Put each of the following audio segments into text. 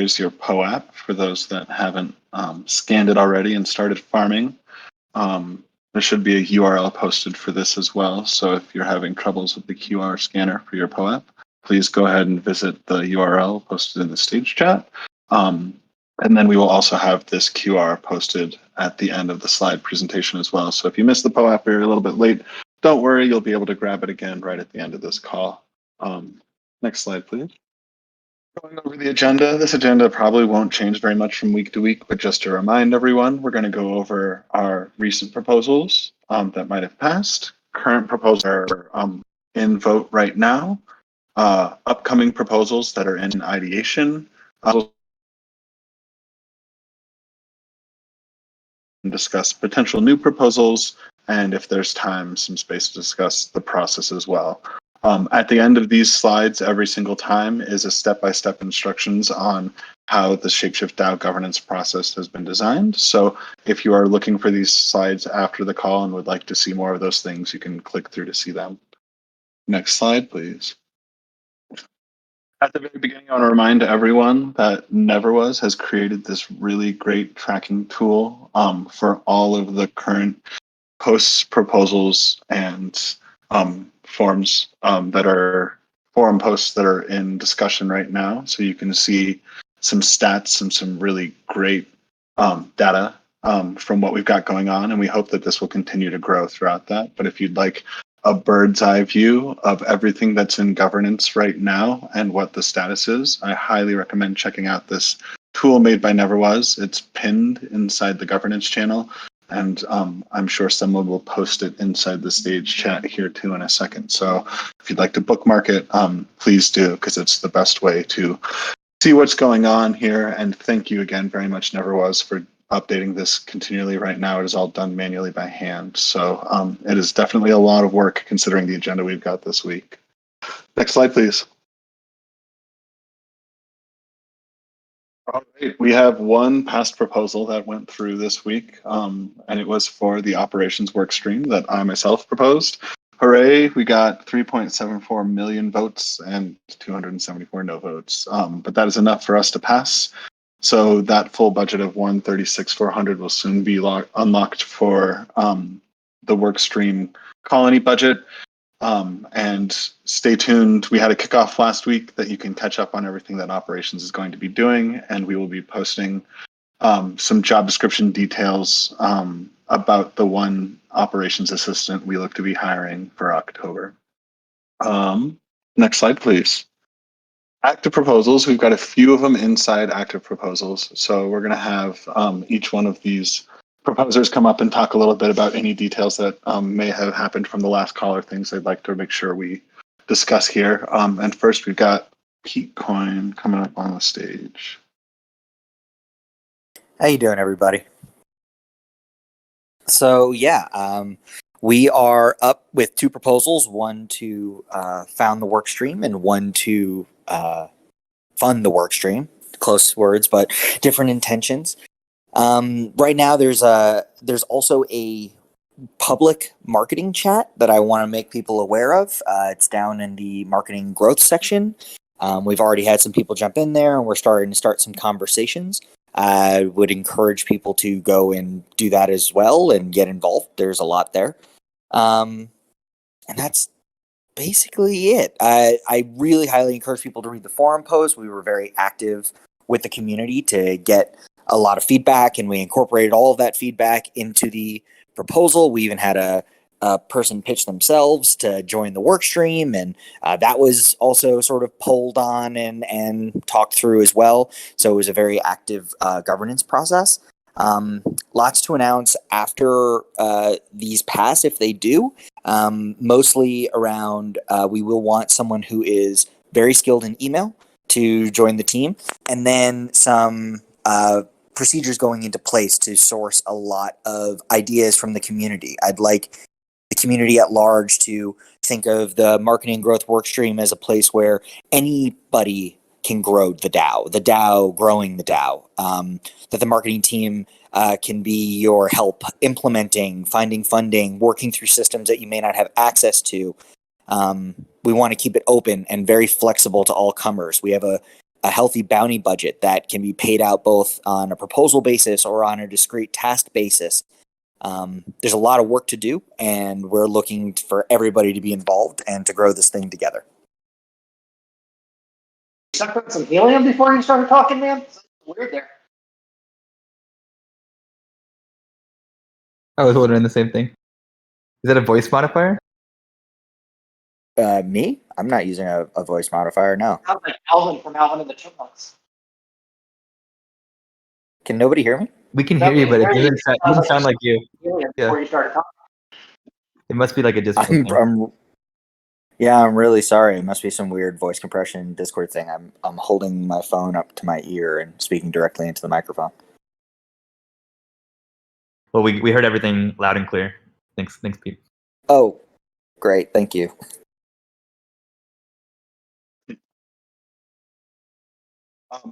here's your POAP for those that haven't scanned it already and started farming. There should be a URL posted for this as well. So if you're having troubles with the QR scanner for your POAP, please go ahead and visit the URL posted in the stage chat. And then we will also have this QR posted at the end of the slide presentation as well. So if you missed the POAP or you're a little bit late, don't worry, you'll be able to grab it again right at the end of this call. Next slide, please. Going over the agenda, this agenda probably won't change very much from week to week, but just to remind everyone, we're going to go over our recent proposals that might have passed. Current proposals are in vote right now. Upcoming proposals that are in ideation. Discuss potential new proposals, and if there's time, some space to discuss the process as well. At the end of these slides, every single time is a step-by-step instructions on how the ShapeShift DAO governance process has been designed. So if you are looking for these slides after the call and would like to see more of those things, you can click through to see them. Next slide, please. At the very beginning, I want to remind everyone that NeverWas has created this really great tracking tool for all of the current posts, proposals, and forms that are forum posts that are in discussion right now. So you can see some stats and some really great data from what we've got going on, and we hope that this will continue to grow throughout that. But if you'd like a bird's eye view of everything that's in governance right now and what the status is, I highly recommend checking out this tool made by NeverWas. It's pinned inside the governance channel, and I'm sure someone will post it inside the stage chat here too in a second. So if you'd like to bookmark it, please do, because it's the best way to see what's going on here. And thank you again very much, NeverWas, for updating this continually. Right now it is all done manually by hand, so it is definitely a lot of work considering the agenda we've got this week. Next slide, please. All right, we have one past proposal that went through this week, and it was for the operations work stream that I myself proposed. Hooray, we got 3.74 million votes and 274 no votes, but that is enough for us to pass. So that full budget of 136,400 will soon be unlocked for the workstream colony budget. And stay tuned. We had a kickoff last week that you can catch up on everything that operations is going to be doing, and we will be posting some job description details about the one operations assistant we look to be hiring for October. Next slide, please. Active proposals, we've got a few of them inside active proposals. So we're going to have each one of these proposers come up and talk a little bit about any details that may have happened from the last call or things they'd like to make sure we discuss here. And first we've got Petecoin coming up on the stage. How you doing, everybody? So yeah, we are up with two proposals, one to found the work stream and one to fund the work stream. Close words, but different intentions. Right now, there's also a public marketing chat that I want to make people aware of. It's down in the marketing growth section. We've already had some people jump in there, and we're starting to start some conversations. I would encourage people to go and do that as well and get involved. There's a lot there. And that's basically it. I really highly encourage people to read the forum post. We were very active with the community to get a lot of feedback, and we incorporated all of that feedback into the proposal. We even had a person pitch themselves to join the work stream, and that was also sort of polled on and talked through as well. So it was a very active governance process. Lots to announce after these pass, if they do. Mostly around, we will want someone who is very skilled in email to join the team, and then some procedures going into place to source a lot of ideas from the community. I'd like the community at large to think of the marketing growth workstream as a place where anybody can grow the DAO growing the DAO, that the marketing team can be your help implementing, finding funding, working through systems that you may not have access to. We want to keep it open and very flexible to all comers. We have a healthy bounty budget that can be paid out both on a proposal basis or on a discrete task basis. There's a lot of work to do, and we're looking for everybody to be involved and to grow this thing together. Sucked up some helium before you started talking, man? It's weird there. I was wondering the same thing. Is that a voice modifier? Me? I'm not using a voice modifier, no. Sounds like Alvin from Alvin and the Chipmunks. Can nobody hear me? We can hear you, but it doesn't sound like you. Helium Yeah. before you started talking. It must be like a Discord thing. I'm really sorry. It must be some weird voice compression Discord thing. I'm holding my phone up to my ear and speaking directly into the microphone. Well, we heard everything loud and clear. Thanks, Pete. Oh, great. Thank you.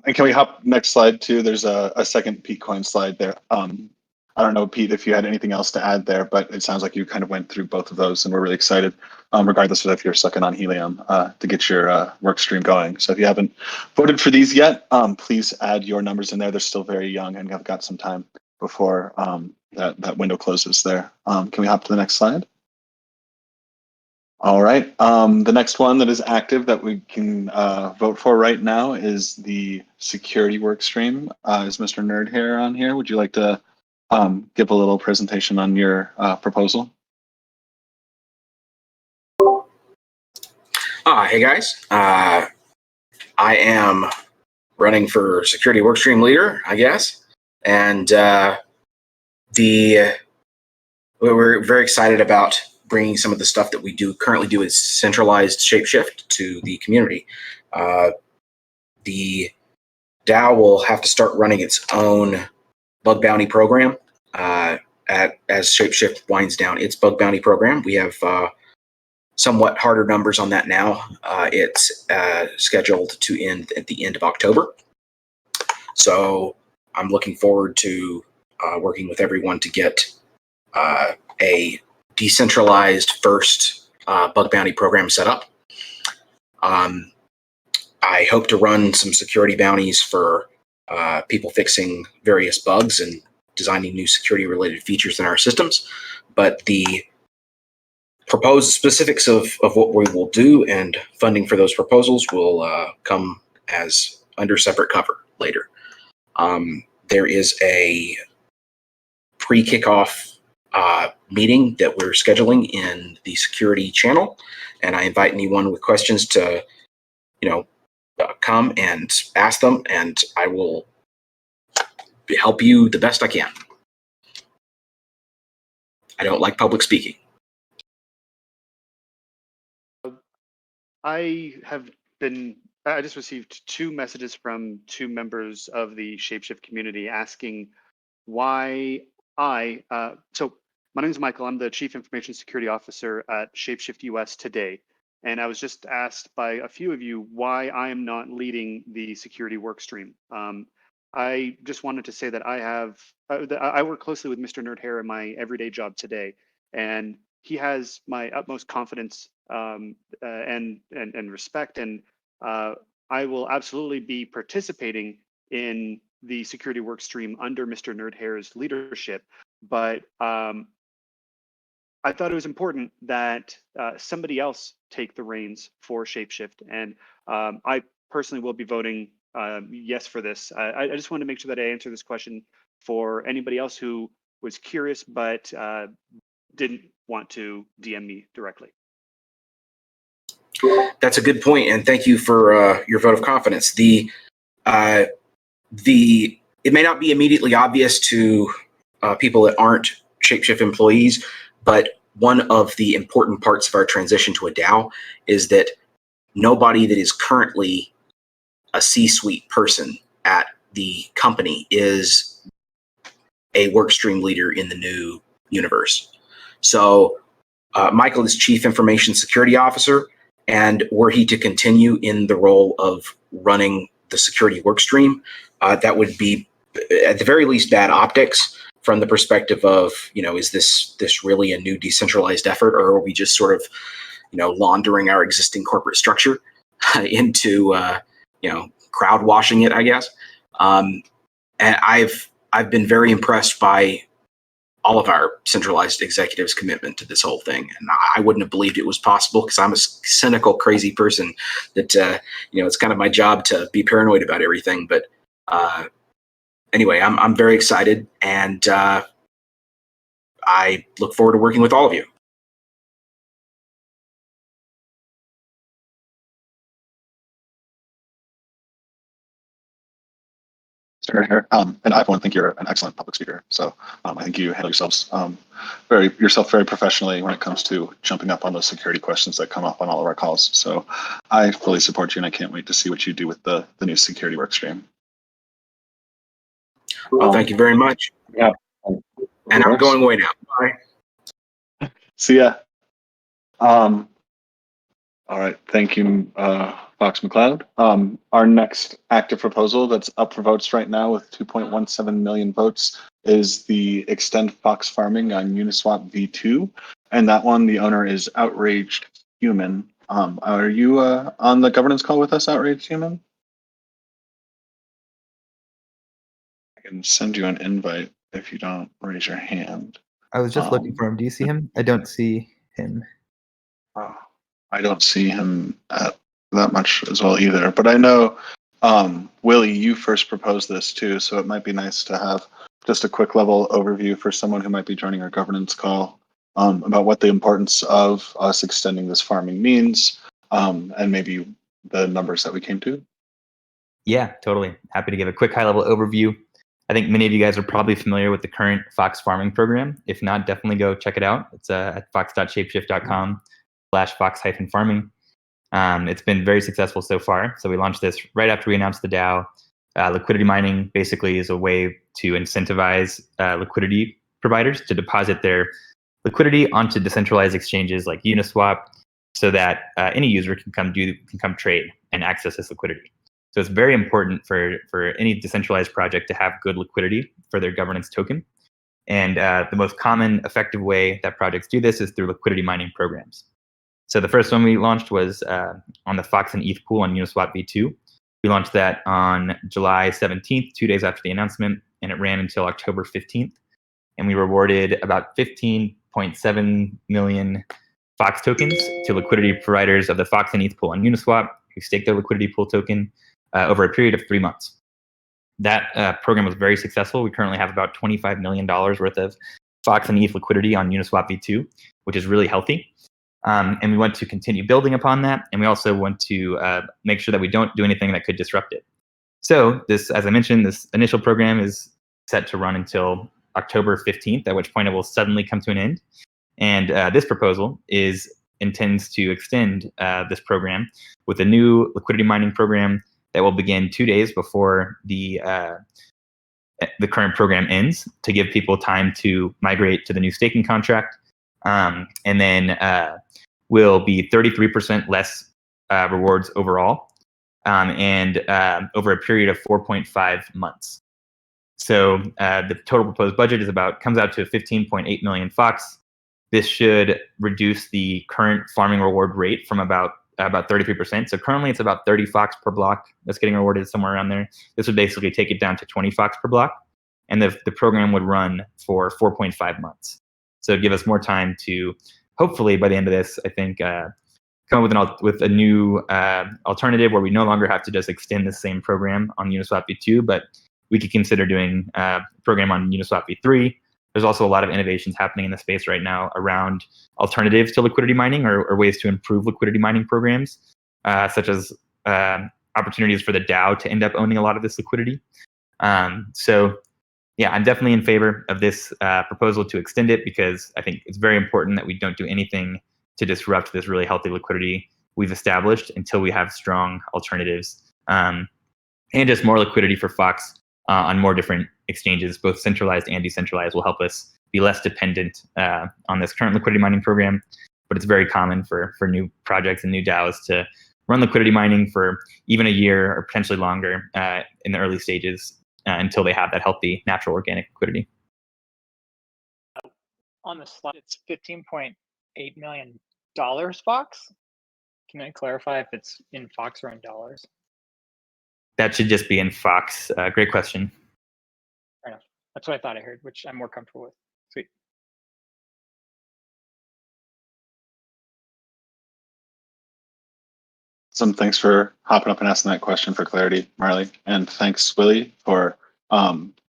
And can we hop next slide too? There's a second Petecoin slide there. I don't know, Pete, if you had anything else to add there, but it sounds like you kind of went through both of those, and we're really excited, regardless of if you're sucking on helium, to get your work stream going. So if you haven't voted for these yet, please add your numbers in there. They're still very young and have got some time before that window closes there. Can we hop to the next slide? All right. The next one that is active that we can vote for right now is the security work stream. Is Mr. Nerd here on here? Would you like to give a little presentation on your proposal? Hey guys, I am running for security workstream leader, I guess, and we're very excited about bringing some of the stuff that we currently do as centralized ShapeShift to the community. The DAO will have to start running its own bug bounty program as ShapeShift winds down its bug bounty program. We have somewhat harder numbers on that now. It's scheduled to end at the end of October. So I'm looking forward to working with everyone to get a decentralized first bug bounty program set up. I hope to run some security bounties for people fixing various bugs and designing new security related features in our systems, but the proposed specifics of what we will do and funding for those proposals will come as under separate cover later. There is a pre-kickoff meeting that we're scheduling in the security channel, and I invite anyone with questions to, come and ask them, and I will help you the best I can. I don't like public speaking. I just received 2 messages from 2 members of the ShapeShift community asking why so my name is Michael. I'm the Chief Information Security Officer at ShapeShift US today. And I was just asked by a few of you why I am not leading the security work stream. I just wanted to say that I work closely with Mr. Nerdhair in my everyday job today, and he has my utmost confidence and respect, and I will absolutely be participating in the security work stream under Mr. Nerdhair's leadership. But I thought it was important that somebody else take the reins for ShapeShift, and I personally will be voting yes for this. I just wanted to make sure that I answer this question for anybody else who was curious but didn't want to DM me directly. That's a good point, and thank you for your vote of confidence. It may not be immediately obvious to people that aren't ShapeShift employees, but one of the important parts of our transition to a DAO is that nobody that is currently a C-suite person at the company is a workstream leader in the new universe. So Michael is Chief Information Security Officer, and were he to continue in the role of running the security workstream, that would be at the very least bad optics from the perspective of, is this really a new decentralized effort, or are we just sort of, laundering our existing corporate structure into, crowd washing it, I guess. And I've been very impressed by all of our centralized executives' commitment to this whole thing. And I wouldn't have believed it was possible because I'm a cynical, crazy person that, it's kind of my job to be paranoid about everything. But anyway, I'm very excited, and I look forward to working with all of you. Here. And I want to think you're an excellent public speaker. So I think you handle yourselves very professionally when it comes to jumping up on those security questions that come up on all of our calls. So I fully support you, and I can't wait to see what you do with the new security work stream. Well, thank you very much. Yeah. And I'm going away now. Bye. See ya. All right, thank you, Fox McCloud. Our next active proposal that's up for votes right now with 2.17 million votes is the Extend Fox Farming on Uniswap V2. And that one, the owner is Outraged Human. Are you on the governance call with us, Outraged Human? I can send you an invite if you don't raise your hand. I was just looking for him. Do you see him? I don't see him. I don't see him at that much as well either, but I know, Willie, you first proposed this too, so it might be nice to have just a quick level overview for someone who might be joining our governance call about what the importance of us extending this farming means, and maybe the numbers that we came to. Yeah, totally. Happy to give a quick high-level overview. I think many of you guys are probably familiar with the current Fox farming program. If not, definitely go check it out. It's at fox.shapeshift.com/fox-farming. It's been very successful so far. So we launched this right after we announced the DAO. Liquidity mining basically is a way to incentivize liquidity providers to deposit their liquidity onto decentralized exchanges like Uniswap, so that any user can come trade and access this liquidity. So it's very important for any decentralized project to have good liquidity for their governance token. And the most common effective way that projects do this is through liquidity mining programs. So the first one we launched was on the Fox and ETH pool on Uniswap V2. We launched that on July 17th, 2 days after the announcement, and it ran until October 15th. And we rewarded about 15.7 million Fox tokens to liquidity providers of the Fox and ETH pool on Uniswap who staked their liquidity pool token over a period of 3 months. That program was very successful. We currently have about $25 million worth of Fox and ETH liquidity on Uniswap V2, which is really healthy. And we want to continue building upon that. And we also want to make sure that we don't do anything that could disrupt it. So this, as I mentioned, this initial program is set to run until October 15th, at which point it will suddenly come to an end. And this proposal intends to extend this program with a new liquidity mining program that will begin 2 days before the current program ends, to give people time to migrate to the new staking contract. And then will be 33% less rewards overall, and over a period of 4.5 months. So the total proposed budget comes out to 15.8 million Fox. This should reduce the current farming reward rate from about 33%. So currently it's about 30 Fox per block that's getting rewarded, somewhere around there. This would basically take it down to 20 Fox per block. And the program would run for 4.5 months. So it'd give us more time to, hopefully by the end of this, I think, come up with a new alternative where we no longer have to just extend the same program on Uniswap V2, but we could consider doing a program on Uniswap V3. There's also a lot of innovations happening in the space right now around alternatives to liquidity mining, or ways to improve liquidity mining programs, such as opportunities for the DAO to end up owning a lot of this liquidity. So yeah, I'm definitely in favor of this proposal to extend it, because I think it's very important that we don't do anything to disrupt this really healthy liquidity we've established until we have strong alternatives, and just more liquidity for Fox on more different exchanges, both centralized and decentralized, will help us be less dependent on this current liquidity mining program. But it's very common for new projects and new DAOs to run liquidity mining for even a year or potentially longer in the early stages until they have that healthy, natural, organic liquidity. On the slide, it's $15.8 million Fox. Can I clarify if it's in Fox or in dollars? That should just be in Fox. Great question. Fair enough. That's what I thought I heard, which I'm more comfortable with. Sweet. Thanks for hopping up and asking that question for clarity, Marley. And thanks, Willie, for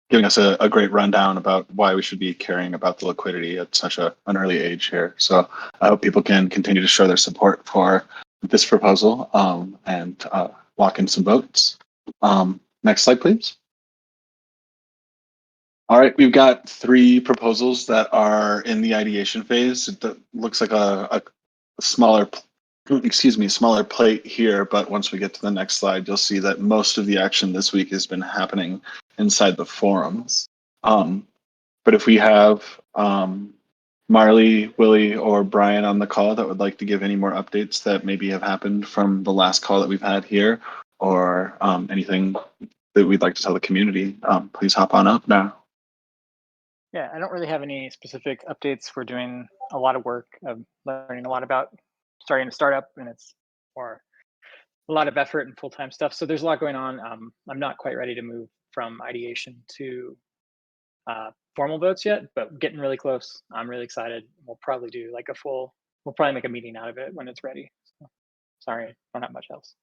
giving us a great rundown about why we should be caring about the liquidity at such an early age here. So I hope people can continue to show their support for this proposal and lock in some votes. Next slide, please. All right, we've got 3 proposals that are in the ideation phase. It looks like a smaller plate here, but once we get to the next slide, you'll see that most of the action this week has been happening inside the forums. But if we have Marley, Willie, or Brian on the call that would like to give any more updates that maybe have happened from the last call that we've had here, or anything that we'd like to tell the community, please hop on up now. Yeah, I don't really have any specific updates. We're doing a lot of work, learning a lot about starting a startup, and it's more a lot of effort and full-time stuff. So there's a lot going on. I'm not quite ready to move from ideation to formal votes yet, but getting really close. I'm really excited. We'll probably do like we'll probably make a meeting out of it when it's ready. So, sorry, I don't have much else.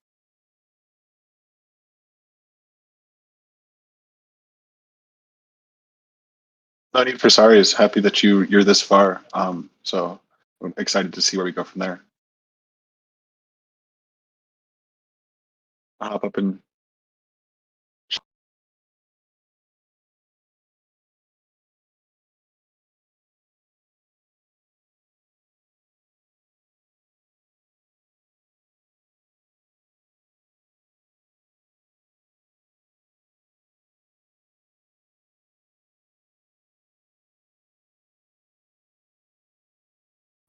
No need for sorry. Is happy that you're this far. So I'm excited to see where we go from there. I'll hop up and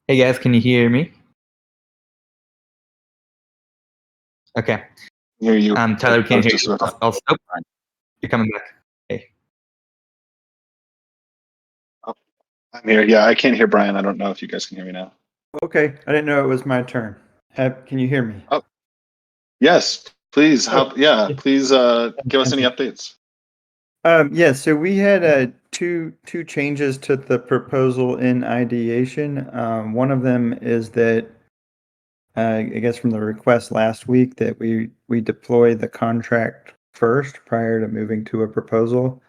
Hey guys, can you hear me? Okay. hear you. Tyler, we can't hear Just you. about- Oh, you're coming back. Hey. I'm here. Yeah, I can't hear Brian. I don't know if you guys can hear me now. Okay, I didn't know it was my turn. Can you hear me? Oh, yes. Please Oh, please give us any updates. Yeah, so we had two changes to the proposal in ideation. One of them is that I guess from the request last week that we deploy the contract first prior to moving to a proposal.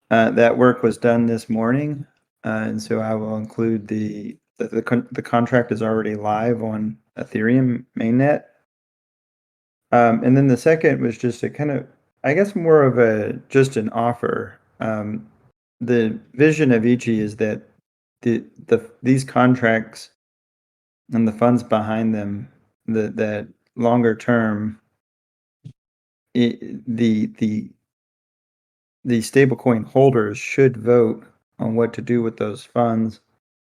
That work was done this morning, and so I will include the contract is already live on Ethereum mainnet. And then the second was just a kind of, I guess, more of just an offer. The vision of Ichi is that these contracts and the funds behind them, that longer term, the stablecoin holders should vote on what to do with those funds,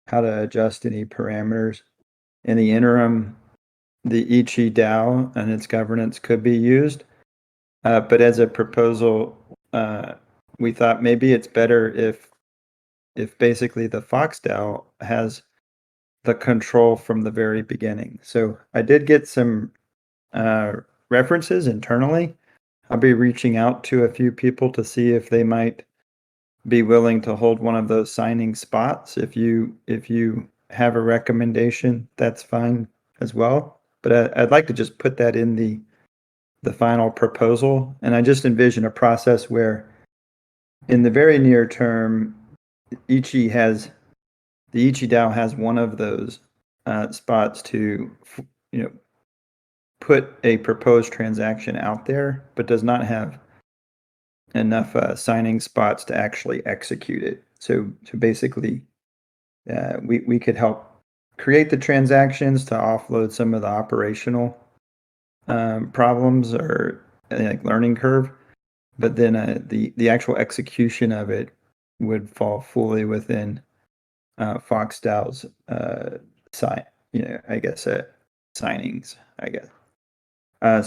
how to adjust any parameters. In the interim, the Ichi DAO and its governance could be used. But as a proposal, we thought maybe it's better if basically the Fox DAO has the control from the very beginning. So I did get some references internally. I'll be reaching out to a few people to see if they might be willing to hold one of those signing spots. If you have a recommendation, that's fine as well. But I'd like to just put that in the final proposal. And I just envision a process where in the very near term, the Ichi DAO has one of those spots to, put a proposed transaction out there, but does not have enough signing spots to actually execute it. So basically, we could help create the transactions to offload some of the operational problems or like learning curve, but then the actual execution of it would fall fully within Fox DAO's signings, I guess.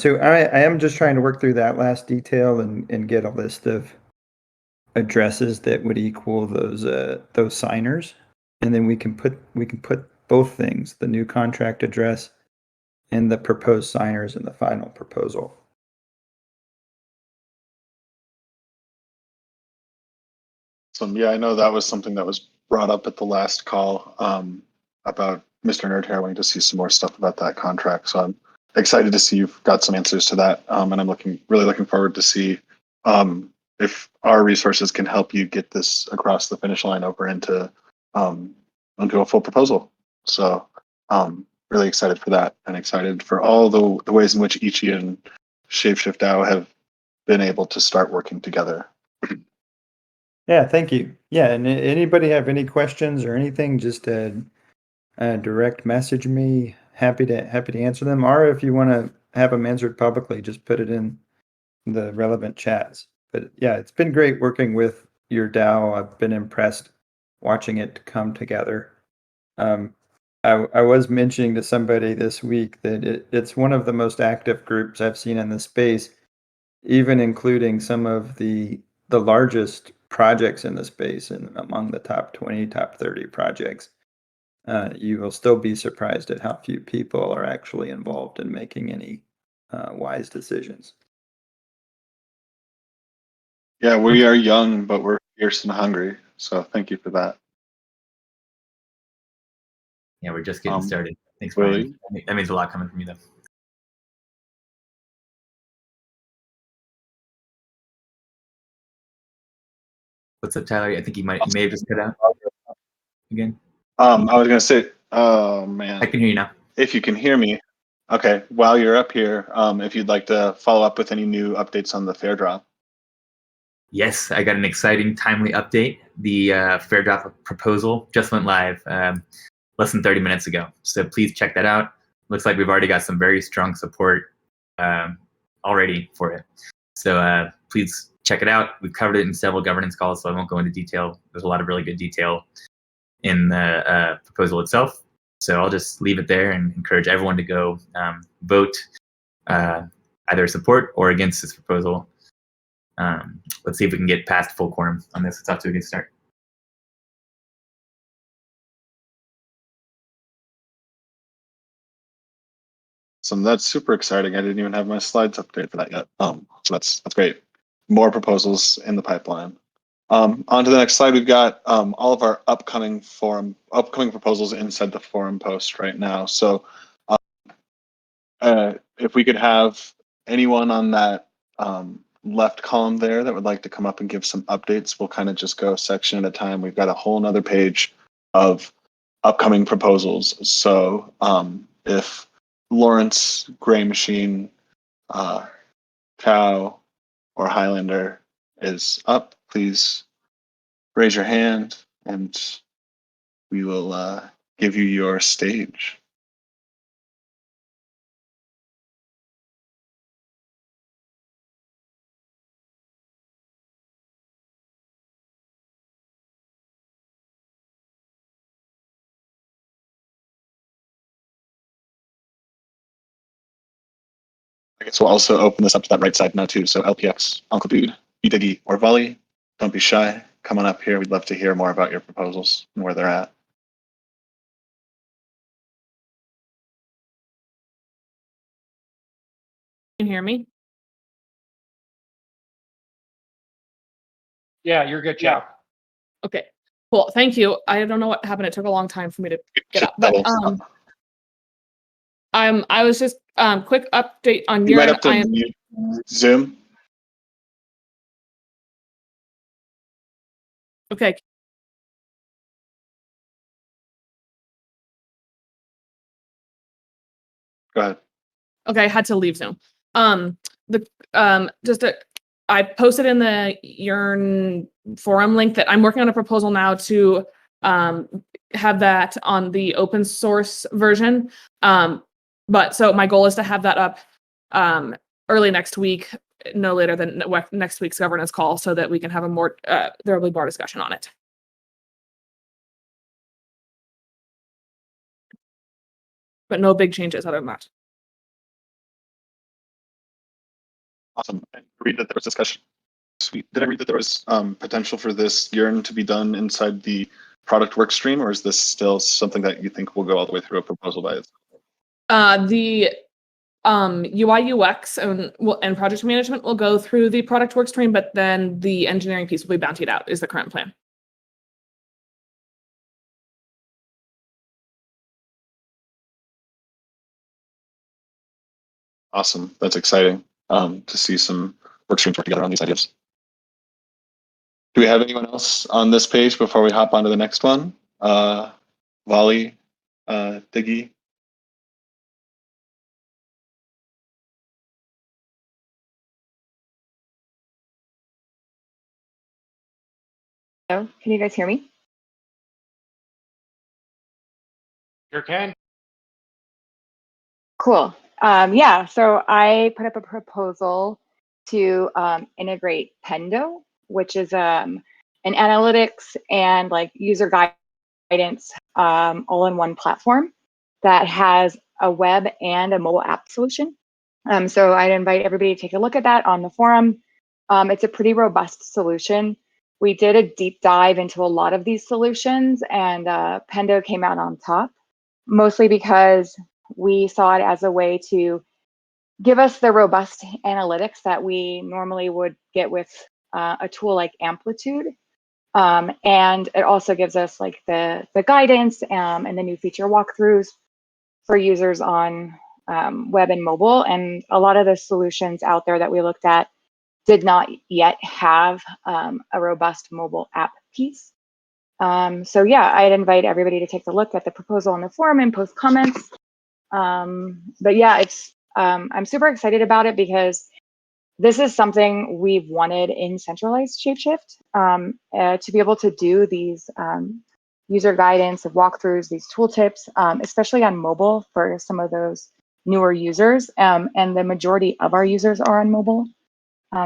So I am just trying to work through that last detail and get a list of addresses that would equal those signers, and then we can put both things, the new contract address and the proposed signers in the final proposal. Yeah, I know that was something that was brought up at the last call about Mr. Nerdhair wanting to see some more stuff about that contract. So I'm excited to see you've got some answers to that, and I'm really looking forward to see if our resources can help you get this across the finish line over into a full proposal. So really excited for that, and excited for all the ways in which Ichi and ShapeShift DAO have been able to start working together. Yeah, thank you. Yeah, and anybody have any questions or anything, just direct message me. Happy to answer them. Or if you want to have them answered publicly, just put it in the relevant chats. But yeah, it's been great working with your DAO. I've been impressed watching it come together. I was mentioning to somebody this week that it's one of the most active groups I've seen in the space, even including some of the largest projects in the space and among the top 20, top 30 projects. You will still be surprised at how few people are actually involved in making any wise decisions. Yeah, we are young, but we're fierce and hungry. So thank you for that. Yeah, we're just getting started. Thanks, Willie? Brian. That means a lot coming from you, though. What's up, Tyler? I think he may have just cut out again. I was gonna say, oh man, I can hear you now. if you can hear me, okay. While you're up here, if you'd like to follow up with any new updates on the fair drop. Yes, I got an exciting, timely update. The fair drop proposal just went live less than 30 minutes ago. So please check that out. Looks like we've already got some very strong support already for it. So please check it out. We've covered it in several governance calls, so I won't go into detail. There's a lot of really good detail in the proposal itself. So I'll just leave it there and encourage everyone to go vote either support or against this proposal. Let's see if we can get past full quorum on this. It's off to a good start. So that's super exciting. I didn't even have my slides updated for that yet. So that's great. More proposals in the pipeline. On to the next slide. We've got all of our upcoming proposals inside the forum post right now. So if we could have anyone on that left column there that would like to come up and give some updates, we'll kind of just go section at a time. We've got a whole nother page of upcoming proposals. So if Lawrence, Gray Machine, Cow, or Highlander is up, please raise your hand and we will give you your stage. I guess we'll also open this up to that right side now too. So LPX, Uncle Dude, BDiggy, or Volley, don't be shy. Come on up here. We'd love to hear more about your proposals and where they're at. Can you hear me? Yeah, you're good, Chow. Okay, cool. Thank you. I don't know what happened. It took a long time for me to get up, but I was just quick update on You might your. have to mute Zoom. Okay. Go ahead. Okay, I had to leave Zoom. I posted in the Yearn forum link that I'm working on a proposal now to have that on the open source version. But so my goal is to have that up early next week, no later than next week's governance call, so that we can have a more there will be more discussion on it. But no big changes other than that. Awesome. I read that there was discussion. Sweet. Did I read that there was potential for this Yearn to be done inside the product work stream, or is this still something that you think will go all the way through a proposal by itself? The UI UX and project management will go through the product work stream, but then the engineering piece will be bountied out is the current plan. Awesome. That's exciting to see some work streams work together on these ideas. Do we have anyone else on this page before we hop on to the next one? Wally, Diggy? Hello, can you guys hear me? Sure can. Cool. Yeah, so I put up a proposal to integrate Pendo, which is an analytics and like user guidance all in one platform that has a web and a mobile app solution. So I'd invite everybody to take a look at that on the forum. It's a pretty robust solution. We did a deep dive into a lot of these solutions, and Pendo came out on top, mostly because we saw it as a way to give us the robust analytics that we normally would get with a tool like Amplitude. And it also gives us like the guidance and the new feature walkthroughs for users on web and mobile. And a lot of the solutions out there that we looked at did not yet have a robust mobile app piece. So yeah, I'd invite everybody to take a look at the proposal on the forum and post comments. But yeah, it's I'm super excited about it because this is something we've wanted in centralized ShapeShift, to be able to do these user guidance and walkthroughs, these tooltips, especially on mobile for some of those newer users. And the majority of our users are on mobile.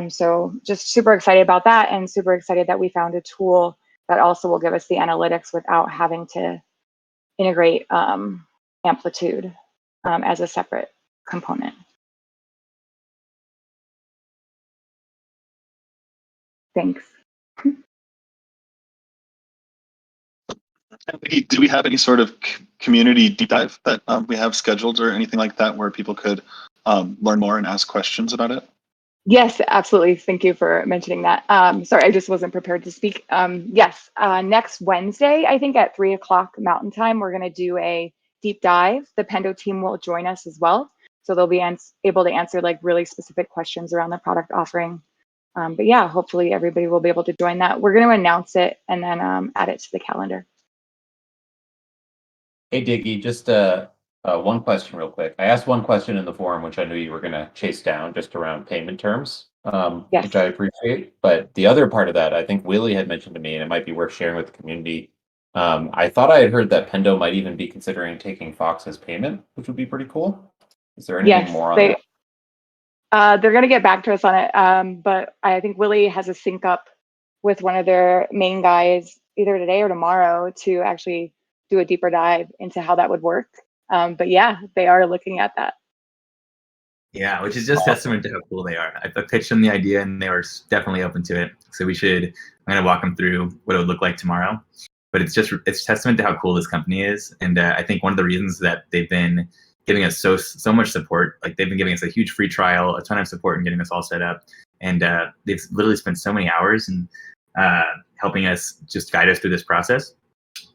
So just super excited about that, and super excited that we found a tool that also will give us the analytics without having to integrate Amplitude as a separate component. Thanks. Do we have any sort of community deep dive that we have scheduled or anything like that where people could learn more and ask questions about it? Yes, absolutely. Thank you for mentioning that. Sorry, I just wasn't prepared to speak. Yes, next Wednesday, I think at 3 o'clock Mountain Time, we're going to do a deep dive. The Pendo team will join us as well. So they'll be able to answer like really specific questions around the product offering. But yeah, hopefully everybody will be able to join that. We're going to announce it and then add it to the calendar. Hey, Diggy, just one question real quick. I asked one question in the forum, which I knew you were going to chase down, just around payment terms, Yes. which I appreciate. But the other part of that, I think Willie had mentioned to me, and it might be worth sharing with the community. I thought I had heard that Pendo might even be considering taking Fox as payment, which would be pretty cool. Is there anything more on that? They're going to get back to us on it, but I think Willie has a sync up with one of their main guys either today or tomorrow to actually do a deeper dive into how that would work. But yeah, they are looking at that. Yeah, which is just testament to how cool they are. I pitched them the idea and they were definitely open to it. So I'm going to walk them through what it would look like tomorrow. But it's testament to how cool this company is. And I think one of the reasons that they've been giving us so much support, like they've been giving us a huge free trial, a ton of support and getting us all set up. And they've literally spent so many hours and helping us just guide us through this process.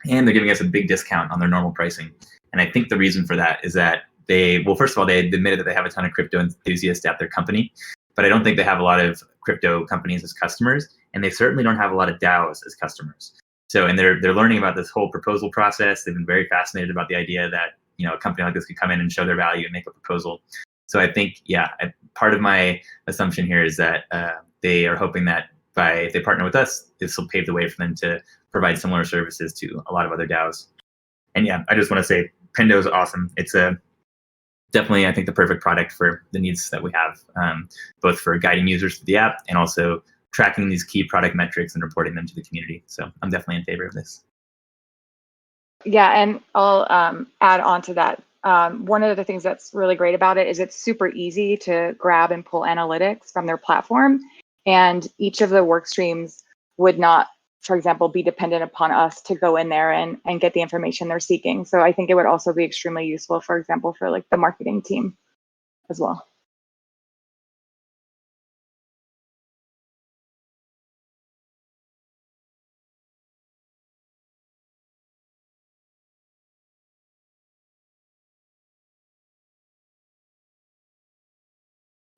And they're giving us a big discount on their normal pricing. And I think the reason for that is that first of all, they admitted that they have a ton of crypto enthusiasts at their company, but I don't think they have a lot of crypto companies as customers, and they certainly don't have a lot of DAOs as customers. So, and they're learning about this whole proposal process. They've been very fascinated about the idea that, you know, a company like this could come in and show their value and make a proposal. So I think, part of my assumption here is that they are hoping that if they partner with us, this will pave the way for them to provide similar services to a lot of other DAOs. And yeah, I just want to say Pendo is awesome. It's definitely, I think, the perfect product for the needs that we have, both for guiding users to the app and also tracking these key product metrics and reporting them to the community. So I'm definitely in favor of this. Yeah, and I'll add on to that. One of the things that's really great about it is it's super easy to grab and pull analytics from their platform. And each of the work streams would not, for example, be dependent upon us to go in there and get the information they're seeking. So I think it would also be extremely useful, for example, for like the marketing team as well.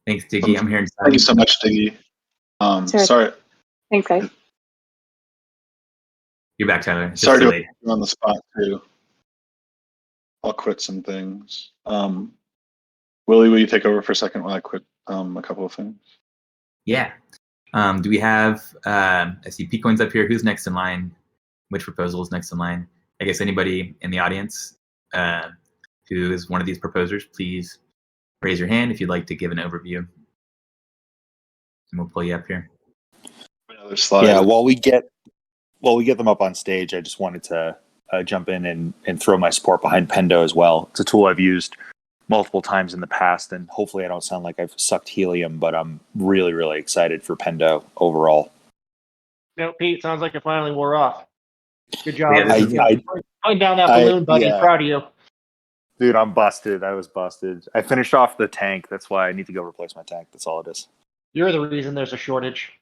Thanks, Diggy. I'm hearing Thank you so much, Diggy. Sure. Sorry, Thanks, guys. You're back, Tyler. It's just sorry to delayed. put you on the spot too. I'll quit some things. Willie, will you take over for a second while I quit a couple of things? Yeah. Do we have, I see Petecoin's up here. Who's next in line? Which proposal is next in line? I guess anybody in the audience who is one of these proposers, please raise your hand if you'd like to give an overview. And we'll pull you up here. Another slide. Yeah, while we get them up on stage, I just wanted to jump in and throw my support behind Pendo as well. It's a tool I've used multiple times in the past, and hopefully I don't sound like I've sucked helium, but I'm really, really excited for Pendo overall. No, Pete, sounds like it finally wore off. Good job. Yeah, Going down that balloon, buddy. yeah. Proud of you. Dude, I'm busted. I was busted. I finished off the tank. That's why I need to go replace my tank. That's all it is. You're the reason there's a shortage.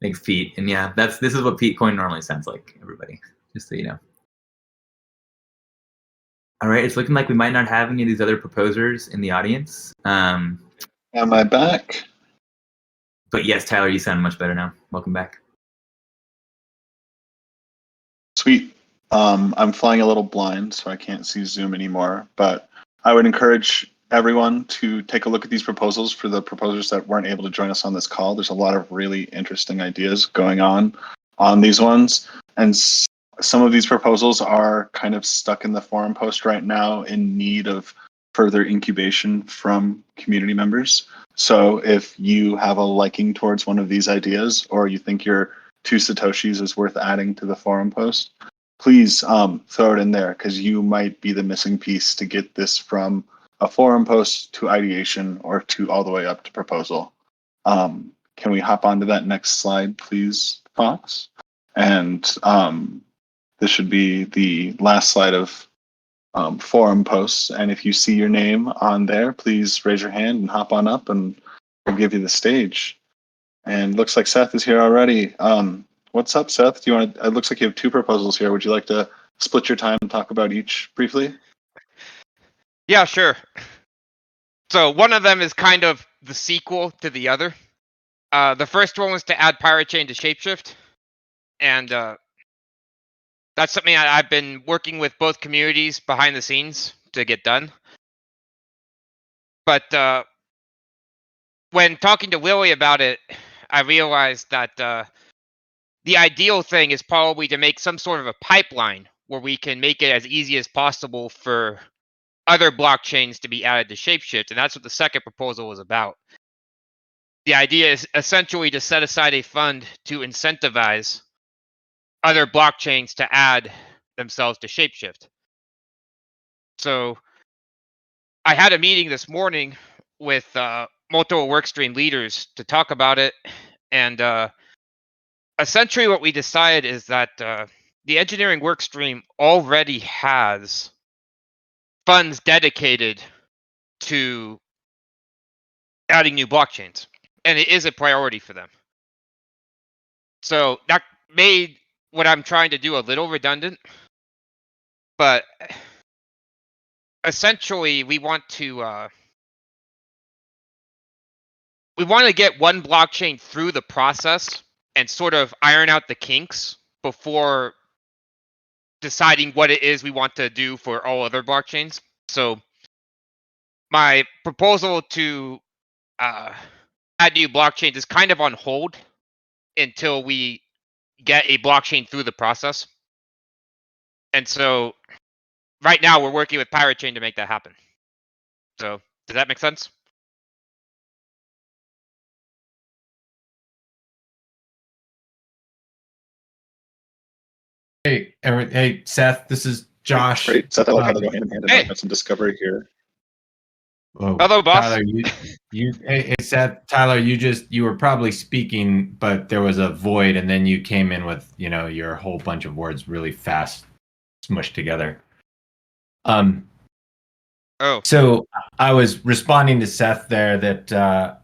Thanks, Pete. And yeah, this is what Petecoin normally sounds like, everybody, just so you know. All right, it's looking like we might not have any of these other proposers in the audience. Am I back? But yes, Tyler, you sound much better now. Welcome back. Sweet. I'm flying a little blind, so I can't see Zoom anymore, but I would encourage everyone to take a look at these proposals for the proposers that weren't able to join us on this call. There's a lot of really interesting ideas going on these ones, and some of these proposals are kind of stuck in the forum post right now in need of further incubation from community members. So if you have a liking towards one of these ideas, or you think your 2 Satoshis is worth adding to the forum post, please throw it in there, because you might be the missing piece to get this from a forum post to ideation or to all the way up to proposal. Can we hop onto that next slide, please, Fox? And this should be the last slide of forum posts. And if you see your name on there, please raise your hand and hop on up, and we'll give you the stage. And looks like Seth is here already. What's up, Seth? Do you want to? It looks like you have 2 proposals here. Would you like to split your time and talk about each briefly? Yeah, sure. So one of them is kind of the sequel to the other. The first one was to add Pirate Chain to ShapeShift, and that's something I've been working with both communities behind the scenes to get done. But when talking to Willie about it, I realized that the ideal thing is probably to make some sort of a pipeline where we can make it as easy as possible for other blockchains to be added to ShapeShift, and that's what the second proposal was about. The idea is essentially to set aside a fund to incentivize other blockchains to add themselves to ShapeShift. So I had a meeting this morning with multiple workstream leaders to talk about it, and essentially what we decided is that the engineering workstream already has funds dedicated to adding new blockchains, and it is a priority for them. So that made what I'm trying to do a little redundant, but essentially we want to get one blockchain through the process and sort of iron out the kinks before deciding what it is we want to do for all other blockchains. So my proposal to add new blockchains is kind of on hold until we get a blockchain through the process. And so right now we're working with Pirate Chain to make that happen. So does that make sense? Hey, Seth, this is Josh. Great. Seth, I like how they go hand in hand, and hey. I've got some discovery here. Oh, Hello, boss. Tyler, hey, Seth, Tyler, you were probably speaking, but there was a void, and then you came in with, your whole bunch of words really fast, smushed together. So I was responding to Seth there that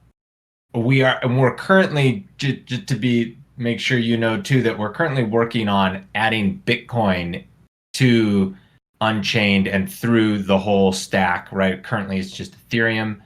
we're currently, just to make sure you know too, that we're currently working on adding Bitcoin to Unchained and through the whole stack, right? Currently, it's just Ethereum,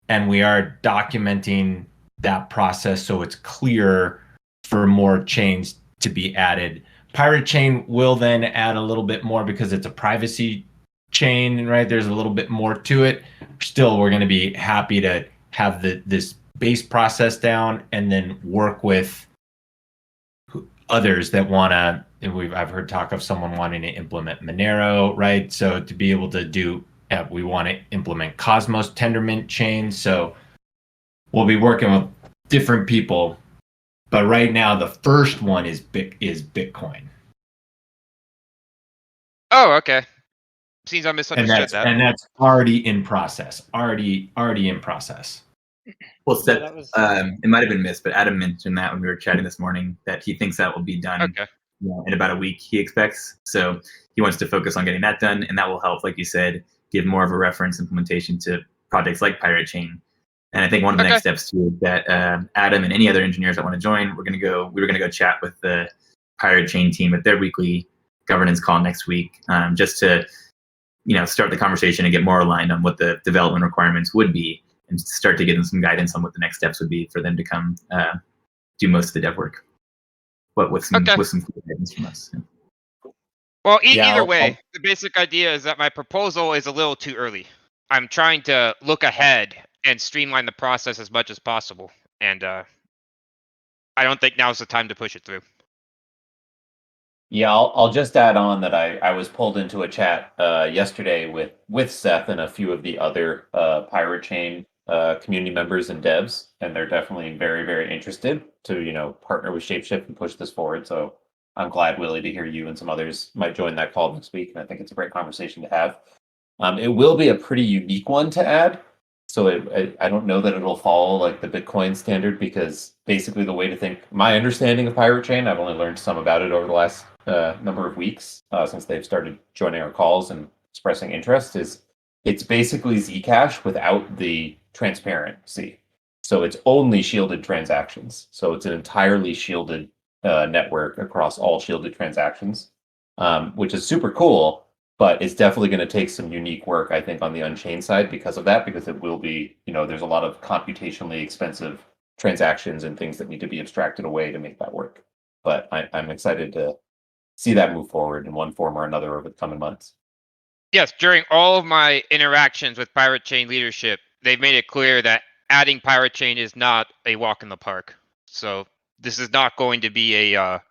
and we are documenting that process so it's clear for more chains to be added. Pirate Chain will then add a little bit more because it's a privacy chain, right? There's a little bit more to it. Still, we're going to be happy to have this base process down and then work with others that want to. I've heard talk of someone wanting to implement Monero, right? So to be able to do, we want to implement Cosmos Tendermint chain. So we'll be working with different people, but right now the first one is Bitcoin. Oh, okay. Seems I misunderstood that. And that's already in process. Already in process. Well, Yeah, Seth, that was it might have been missed, but Adam mentioned that when we were chatting this morning that he thinks that will be done Okay. in about a week, he expects. So he wants to focus on getting that done, and that will help, like you said, give more of a reference implementation to projects like Pirate Chain. And I think one of the next steps too is that Adam and any other engineers that want to join, we were gonna go chat with the Pirate Chain team at their weekly governance call next week, just to start the conversation and get more aligned on what the development requirements would be, and start to give them some guidance on what the next steps would be for them to come do most of the dev work, but with some guidance from us. Well, either way, the basic idea is that my proposal is a little too early. I'm trying to look ahead and streamline the process as much as possible, and I don't think now's the time to push it through. Yeah, I'll just add on that I was pulled into a chat yesterday with Seth and a few of the other Pirate Chain community members and devs, and they're definitely very, very interested to partner with ShapeShift and push this forward. So I'm glad, Willie, to hear you and some others might join that call next week, and I think it's a great conversation to have. It will be a pretty unique one to add. So I don't know that it'll follow like the Bitcoin standard, because basically the way to think, my understanding of Pirate Chain, I've only learned some about it over the last number of weeks since they've started joining our calls and expressing interest, is it's basically Zcash without the transparency. So it's only shielded transactions. So it's an entirely shielded network across all shielded transactions, which is super cool. But it's definitely going to take some unique work, I think, on the Unchained side because of that, because it will be, there's a lot of computationally expensive transactions and things that need to be abstracted away to make that work. But I'm excited to see that move forward in one form or another over the coming months. Yes, during all of my interactions with Pirate Chain leadership, they've made it clear that adding Pirate Chain is not a walk in the park. So this is not going to be a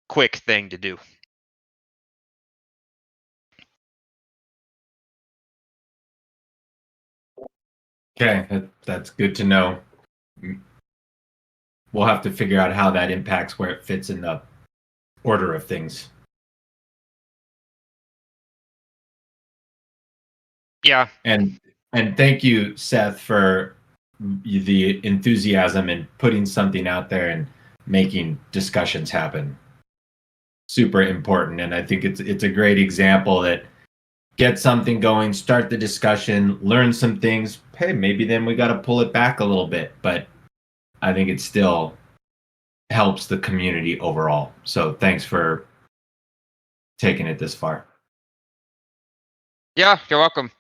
quick thing to do. Okay, that's good to know. We'll have to figure out how that impacts where it fits in the order of things. Yeah. And thank you, Seth, for the enthusiasm and putting something out there and making discussions happen. Super important. And I think it's a great example that get something going, start the discussion, learn some things. Hey, maybe then we got to pull it back a little bit, but I think it still helps the community overall. So thanks for taking it this far. Yeah, you're welcome.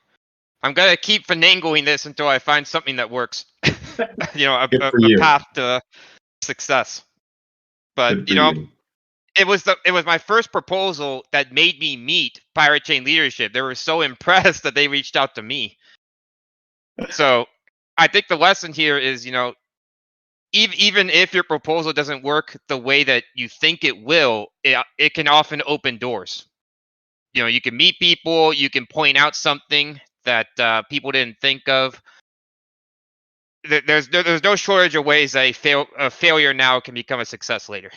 I'm gonna keep finagling this until I find something that works. A path to success. But it was my first proposal that made me meet Pirate Chain leadership. They were so impressed that they reached out to me. So I think the lesson here is, even if your proposal doesn't work the way that you think it will, it can often open doors. You can meet people, you can point out something that people didn't think of. There's no shortage of ways that a failure now can become a success later.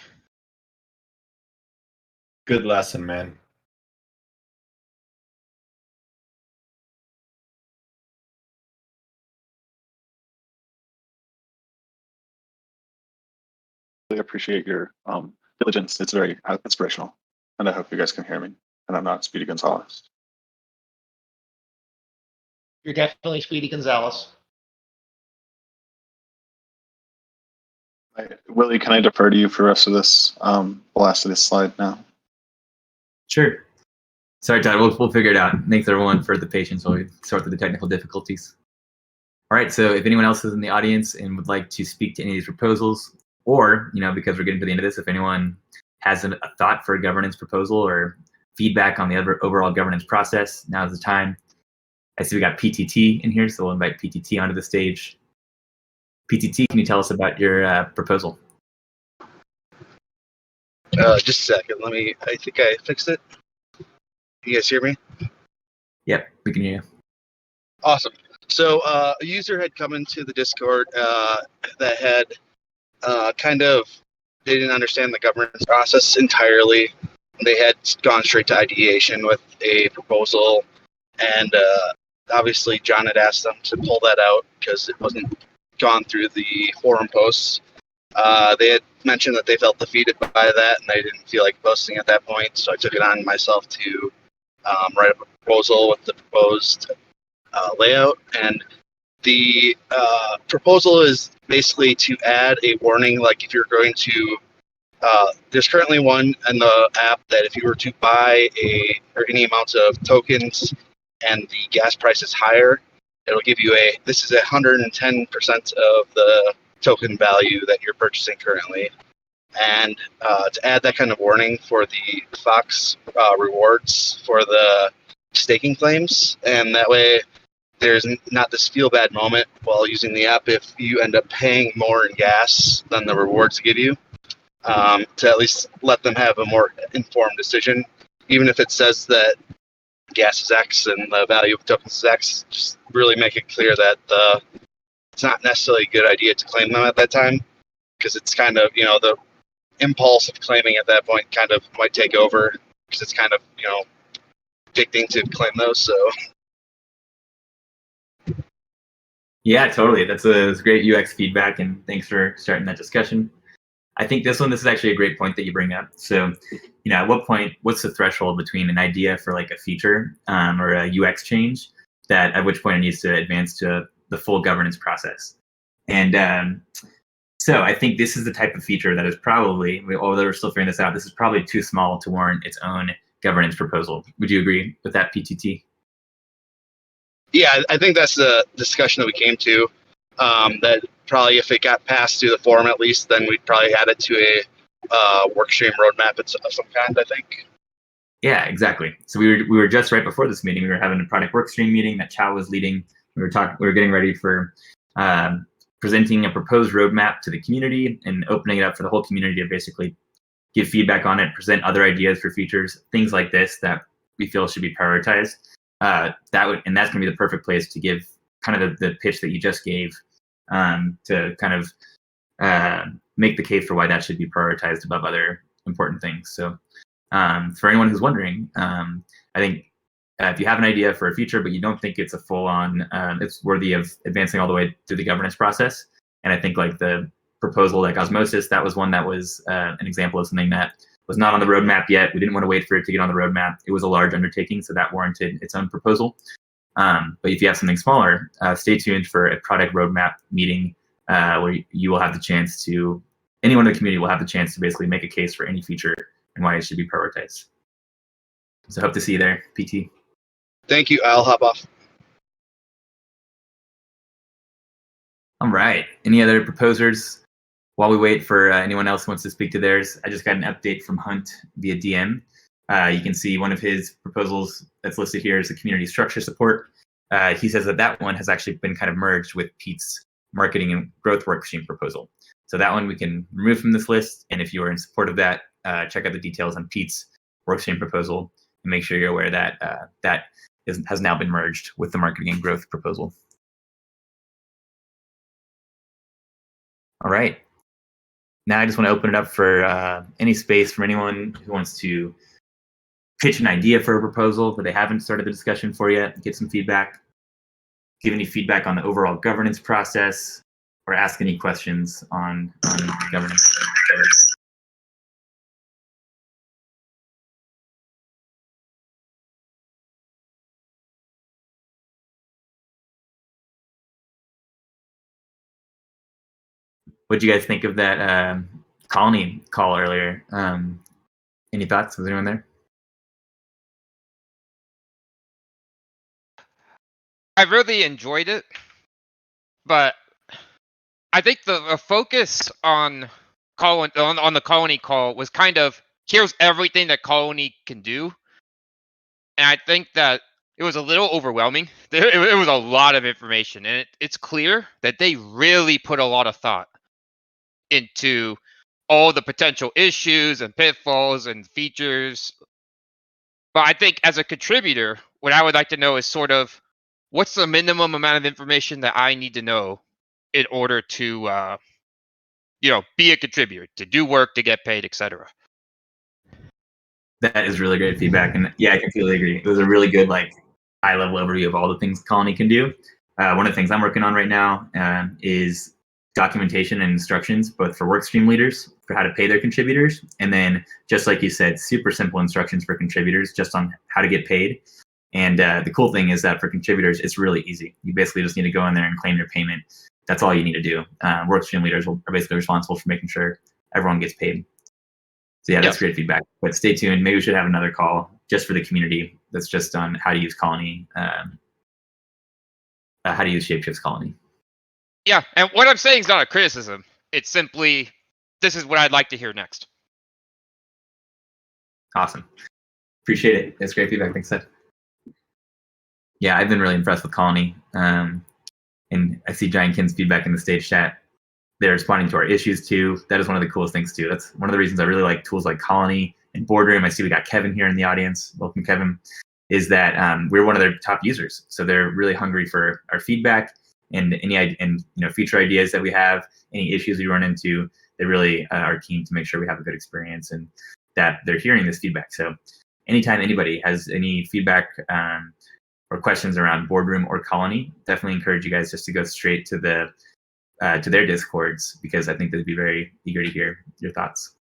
Good lesson, man. Really appreciate your diligence. It's very inspirational, and I hope you guys can hear me. And I'm not Speedy Gonzalez. You're definitely Speedy Gonzalez. Willie, can I defer to you for the rest of this, the last of this slide now? Sure. Sorry, Todd. We'll figure it out. Thanks everyone for the patience while we sort through the technical difficulties. All right. So if anyone else is in the audience and would like to speak to any of these proposals, or because we're getting to the end of this, if anyone has a thought for a governance proposal or feedback on the overall governance process, now's the time. I see we got PTT in here, so we'll invite PTT onto the stage. PTT, can you tell us about your proposal? Just a second. I think I fixed it. You guys hear me? Yep, we can hear you. Awesome. So a user had come into the Discord that had they didn't understand the governance process entirely. They had gone straight to ideation with a proposal, and obviously John had asked them to pull that out because it wasn't gone through the forum posts. They had mentioned that they felt defeated by that, and they didn't feel like posting at that point, so I took it on myself to write up a proposal with the proposed layout. And the proposal is basically to add a warning, like if you're going to there's currently one in the app that if you were to buy any amount of tokens and the gas price is higher, it'll give you this is 110% of the token value that you're purchasing currently. And to add that kind of warning for the Fox rewards for the staking claims, and that way there's not this feel bad moment while using the app if you end up paying more in gas than the rewards give you, to at least let them have a more informed decision. Even if it says that gas is X and the value of tokens is X, just really make it clear that it's not necessarily a good idea to claim them at that time, because it's kind of, the impulse of claiming at that point kind of might take over, because it's kind of, addicting to claim those. So yeah, totally. That's great UX feedback, and thanks for starting that discussion. I think this is actually a great point that you bring up. So, at what point, what's the threshold between an idea for like a feature or a UX change that at which point it needs to advance to the full governance process? And so I think this is the type of feature that is probably, although we're still figuring this out, this is probably too small to warrant its own governance proposal. Would you agree with that, PTT? yeah, I think that's the discussion that we came to. That probably if it got passed through the forum at least, then we'd probably add it to a workstream roadmap of some kind, I think. Yeah, exactly. So we were just right before this meeting, we were having a product workstream meeting that Chow was leading. We were getting ready for presenting a proposed roadmap to the community and opening it up for the whole community to basically give feedback on it, present other ideas for features, things like this that we feel should be prioritized. And that's going to be the perfect place to give kind of the pitch that you just gave, to kind of make the case for why that should be prioritized above other important things. So for anyone who's wondering, I think if you have an idea for a feature, but you don't think it's a full-on, it's worthy of advancing all the way through the governance process. And I think like the proposal like Osmosis, that was one that was an example of something that was not on the roadmap yet. We didn't want to wait for it to get on the roadmap. It was a large undertaking, so that warranted its own proposal. But if you have something smaller, stay tuned for a product roadmap meeting where you will have the chance to, anyone in the community will have the chance to basically make a case for any feature and why it should be prioritized. So hope to see you there, PT. Thank you. I'll hop off. All right. Any other proposers? While we wait for anyone else who wants to speak to theirs, I just got an update from Hunt via DM. You can see one of his proposals that's listed here is the community structure support. He says that one has actually been kind of merged with Pete's marketing and growth workstream proposal. So that one we can remove from this list. And if you are in support of that, check out the details on Pete's workstream proposal and make sure you're aware that has now been merged with the marketing and growth proposal. All right. Now I just want to open it up for any space from anyone who wants to pitch an idea for a proposal that they haven't started the discussion for yet, get some feedback, give any feedback on the overall governance process, or ask any questions on governance. What did you guys think of that colony call earlier? Any thoughts? Was anyone there? I really enjoyed it, but I think the focus on on the colony call was kind of here's everything that colony can do, and I think that it was a little overwhelming. It was a lot of information, and it's clear that they really put a lot of thought into all the potential issues and pitfalls and features. But I think as a contributor, what I would like to know is sort of what's the minimum amount of information that I need to know in order to be a contributor, to do work, to get paid, etc. That is really great feedback, and yeah, I completely agree. It was a really good, like, high-level overview of all the things Colony can do. One of the things I'm working on right now is documentation and instructions, both for workstream leaders for how to pay their contributors, and then, just like you said, super simple instructions for contributors just on how to get paid. And the cool thing is that for contributors, it's really easy. You basically just need to go in there and claim your payment. That's all you need to do. Workstream leaders are basically responsible for making sure everyone gets paid. So yeah, that's great feedback. But stay tuned. Maybe we should have another call just for the community that's just on how to use Colony, how to use ShapeShift's Colony. Yeah, and what I'm saying is not a criticism. It's simply, this is what I'd like to hear next. Awesome. Appreciate it. That's great feedback. Thanks, Seth. Yeah, I've been really impressed with Colony. And I see Giant Kin's feedback in the stage chat. They're responding to our issues too. That is one of the coolest things too. That's one of the reasons I really like tools like Colony and Boardroom. I see we got Kevin here in the audience. Welcome, Kevin. Is that we're one of their top users, so they're really hungry for our feedback and feature ideas that we have, any issues we run into. They really are keen to make sure we have a good experience and that they're hearing this feedback. So anytime anybody has any feedback or questions around Boardroom or Colony, definitely encourage you guys just to go straight to their Discords, because I think they'd be very eager to hear your thoughts.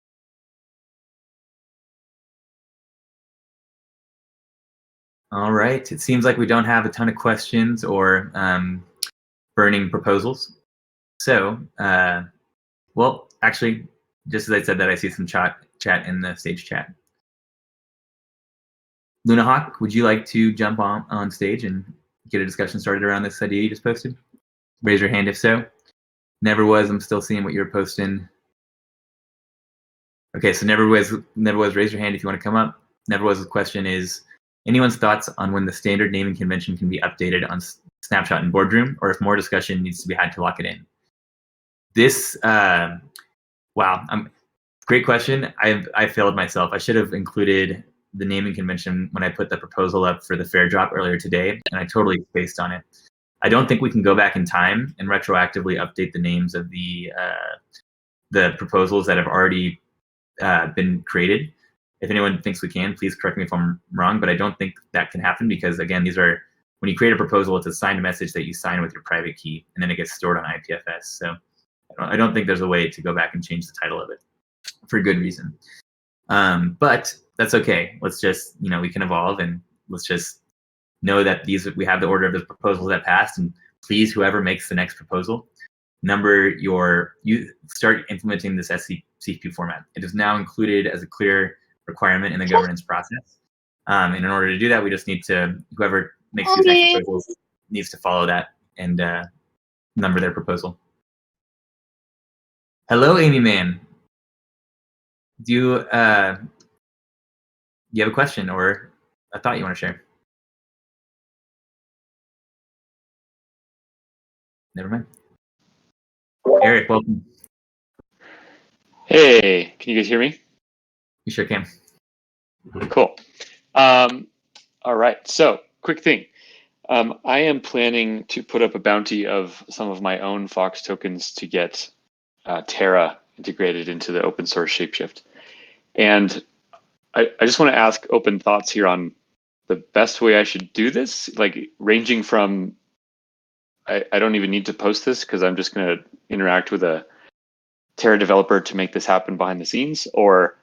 All right, it seems like we don't have a ton of questions or burning proposals. So, well, actually, just as I said that, I see some chat in the stage chat. Luna Hawk, would you like to jump on stage and get a discussion started around this idea you just posted? Raise your hand if so. Never was, I'm still seeing what you're posting. Okay, so never was, raise your hand if you want to come up. Never was, the question is, anyone's thoughts on when the standard naming convention can be updated on Snapshot and Boardroom, or if more discussion needs to be had to lock it in? This, wow, great question. I failed myself. I should have included the naming convention when I put the proposal up for the fair drop earlier today, and I totally spaced on it. I don't think we can go back in time and retroactively update the names of the proposals that have already been created. If anyone thinks we can, please correct me if I'm wrong, but I don't think that can happen because, again, these are, when you create a proposal, it's a signed message that you sign with your private key, and then it gets stored on IPFS. So I don't think there's a way to go back and change the title of it for good reason. But that's okay. Let's just, we can evolve, and let's just know that we have the order of the proposals that passed, and please, whoever makes the next proposal, you start implementing this SCP format. It is now included as a clear requirement in the governance process. And in order to do that, we just need to, whoever makes these next proposals needs to follow that and number their proposal. Hello, Amy Man. Do you have a question or a thought you want to share? Never mind. Eric, welcome. Hey, can you guys hear me? You sure can. Cool. All right, so quick thing. I am planning to put up a bounty of some of my own Fox tokens to get Terra integrated into the open source ShapeShift. And I just want to ask open thoughts here on the best way I should do this, like ranging from, I don't even need to post this because I'm just going to interact with a Terra developer to make this happen behind the scenes, or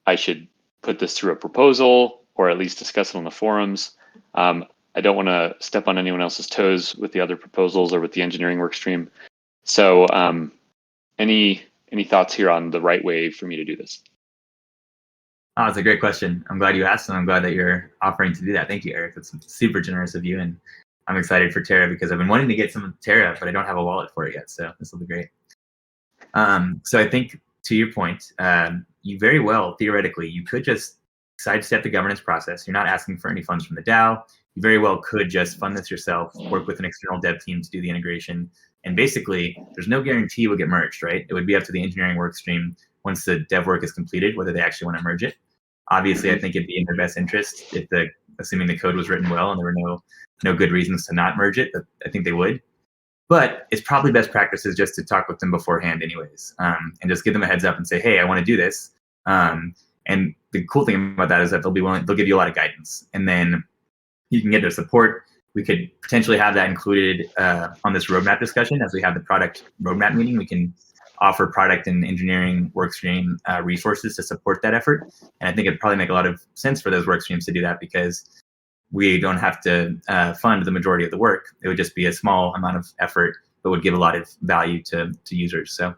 I should put this through a proposal or at least discuss it on the forums. I don't want to step on anyone else's toes with the other proposals or with the engineering work stream. So any thoughts here on the right way for me to do this? Oh, it's a great question. I'm glad you asked, and I'm glad that you're offering to do that. Thank you, Eric. That's super generous of you, and I'm excited for Terra because I've been wanting to get some Terra, but I don't have a wallet for it yet. So this will be great. So I think to your point, you very well, theoretically, you could just sidestep the governance process. You're not asking for any funds from the DAO. You very well could just fund this yourself, work with an external dev team to do the integration. And basically, there's no guarantee it will get merged, right? It would be up to the engineering work stream once the dev work is completed, whether they actually want to merge it. Obviously, I think it'd be in their best interest if assuming the code was written well and there were no good reasons to not merge it, but I think they would. But it's probably best practices just to talk with them beforehand anyways, and just give them a heads up and say, hey, I want to do this. And the cool thing about that is that they'll give you a lot of guidance. And then you can get their support. We could potentially have that included on this roadmap discussion as we have the product roadmap meeting. We can offer product and engineering workstream resources to support that effort. And I think it'd probably make a lot of sense for those workstreams to do that because we don't have to fund the majority of the work. It would just be a small amount of effort, but would give a lot of value to users. So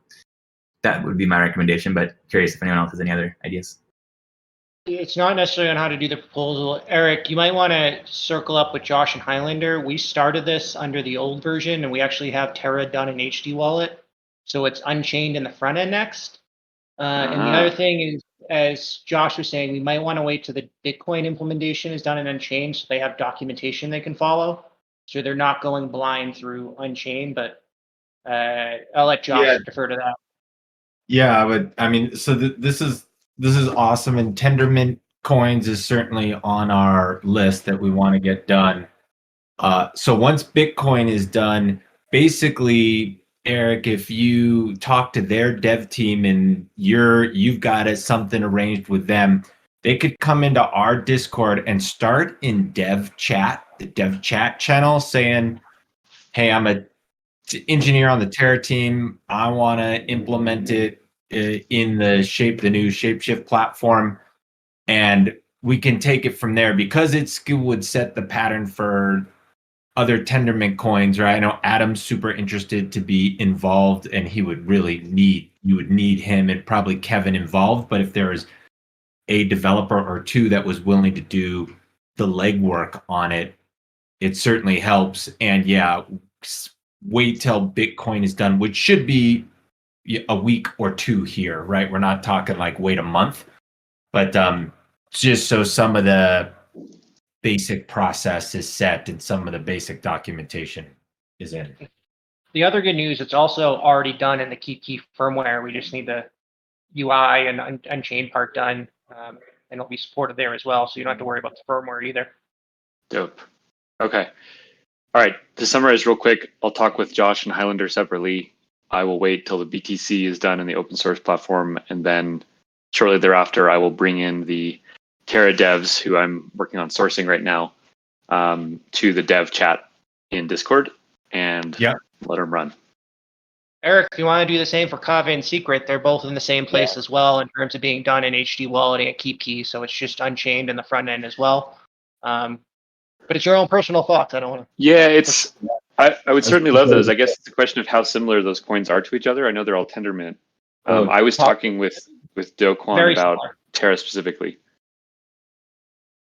that would be my recommendation, but curious if anyone else has any other ideas. It's not necessarily on how to do the proposal. Eric, you might want to circle up with Josh and Highlander. We started this under the old version, and we actually have Terra done in HD Wallet. So it's unchained in the front end next. And the other thing is, as Josh was saying, we might want to wait till the Bitcoin implementation is done in Unchained so they have documentation they can follow. So they're not going blind through Unchained, but I'll let Josh defer to that. Yeah, I mean, so this is awesome, and Tendermint coins is certainly on our list that we want to get done. So once Bitcoin is done, basically, Eric, if you talk to their dev team and you've got something arranged with them, they could come into our Discord and start in dev chat, the dev chat channel, saying, hey, I'm an engineer on the Terra team. I want to implement it in the new ShapeShift platform. And we can take it from there because it would set the pattern for other Tendermint coins, right? I know Adam's super interested to be involved, and you would need him and probably Kevin involved. But if there was a developer or two that was willing to do the legwork on it, it certainly helps. And yeah, wait till Bitcoin is done, which should be a week or two here, right? We're not talking like wait a month, but just so some of the basic process is set and some of the basic documentation is in. The other good news, it's also already done in the Key firmware. We just need the UI and Unchained part done, and it'll be supported there as well, so you don't have to worry about the firmware either. Dope. Okay. All right. To summarize real quick, I'll talk with Josh and Highlander separately. I will wait till the BTC is done in the open source platform, and then shortly thereafter, I will bring in the Terra devs, who I'm working on sourcing right now, to the dev chat in Discord and let them run. Eric, if you want to do the same for Kava and Secret, they're both in the same place as well in terms of being done in HD Wallet and KeepKey, so it's just Unchained in the front end as well. But it's your own personal thoughts. I don't want to. Yeah, I would certainly love those. I guess it's a question of how similar those coins are to each other. I know they're all Tendermint. I was talking with Do Kwon about Terra specifically.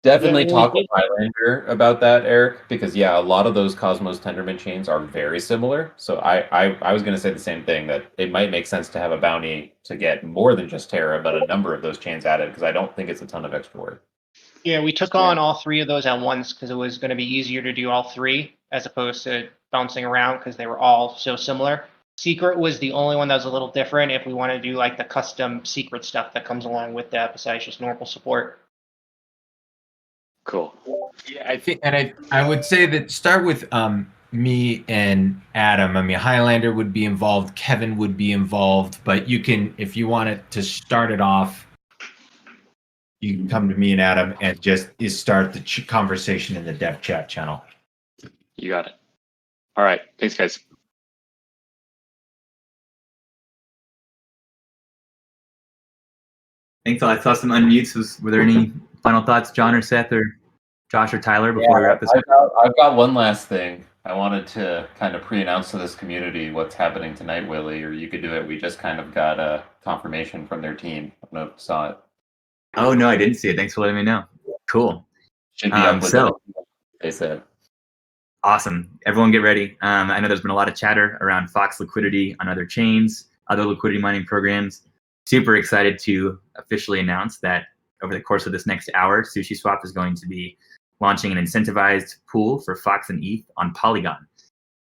Definitely talk with Highlander about that, Eric, because a lot of those Cosmos Tendermint chains are very similar. So I was going to say the same thing, that it might make sense to have a bounty to get more than just Terra, but a number of those chains added, because I don't think it's a ton of extra work. Yeah, we took on all three of those at once because it was going to be easier to do all three as opposed to bouncing around because they were all so similar. Secret was the only one that was a little different if we want to do like the custom secret stuff that comes along with that besides just normal support. Cool. Yeah, I think, and I would say that start with me and Adam. I mean, Highlander would be involved, Kevin would be involved, but you can, if you wanted to start it off, you can come to me and Adam and just start the conversation in the dev chat channel. You got it. All right. Thanks, guys. Thanks. I saw some unmutes. Were there any final thoughts, John or Seth or Josh or Tyler, before we wrap this up? I've got one last thing. I wanted to kind of pre-announce to this community what's happening tonight, Willie, or you could do it. We just kind of got a confirmation from their team. I don't know if you saw it. Oh, no, I didn't see it. Thanks for letting me know. Cool. Should be up with so they said. Awesome. Everyone get ready. I know there's been a lot of chatter around Fox liquidity on other chains, other liquidity mining programs. Super excited to officially announce that over the course of this next hour, SushiSwap is going to be launching an incentivized pool for Fox and ETH on Polygon.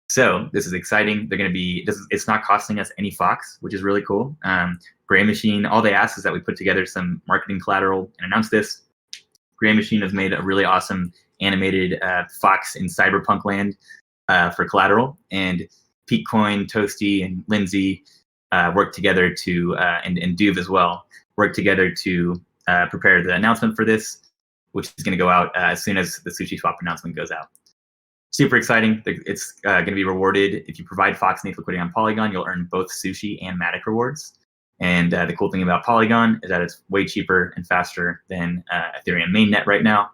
So this is exciting. They're going to be, it's not costing us any Fox, which is really cool. Gray Machine, all they asked is that we put together some marketing collateral and announce this. Gray Machine has made a really awesome animated Fox in cyberpunk land for collateral, and Petecoin, Toasty, and Lindsay worked together to, and Duve as well, worked together to prepare the announcement for this, which is going to go out as soon as the SushiSwap announcement goes out. Super exciting. It's going to be rewarded. If you provide Fox and ETH liquidity on Polygon, you'll earn both Sushi and Matic rewards. And the cool thing about Polygon is that it's way cheaper and faster than Ethereum mainnet right now.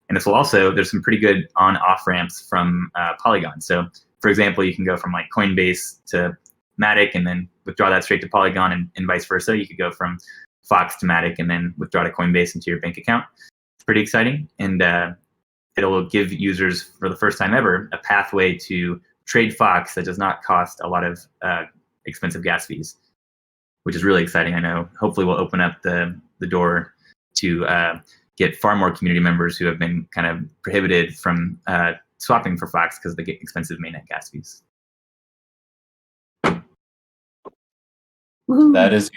And this will also, there's some pretty good on-off ramps from Polygon. So for example, you can go from like Coinbase to Matic and then withdraw that straight to Polygon, and vice versa. You could go from Fox to Matic and then withdraw to Coinbase into your bank account. It's pretty exciting. And it'll give users, for the first time ever, a pathway to trade Fox that does not cost a lot of expensive gas fees, which is really exciting. I know hopefully will open up the door to get far more community members who have been kind of prohibited from swapping for Fox because they get expensive mainnet gas fees. That is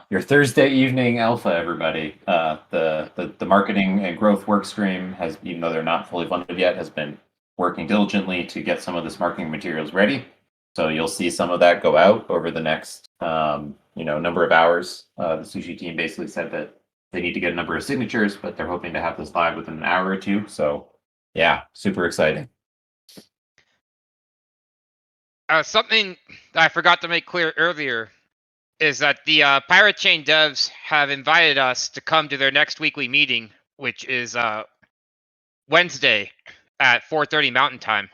your Thursday evening alpha, everybody. The marketing and growth work stream has, even though they're not fully funded yet, has been working diligently to get some of this marketing materials ready. So you'll see some of that go out over the next number of hours. The Sushi team basically said that they need to get a number of signatures, but they're hoping to have this live within an hour or two. So yeah, super exciting. Something that I forgot to make clear earlier is that the Pirate Chain devs have invited us to come to their next weekly meeting, which is Wednesday at 4:30 Mountain Time.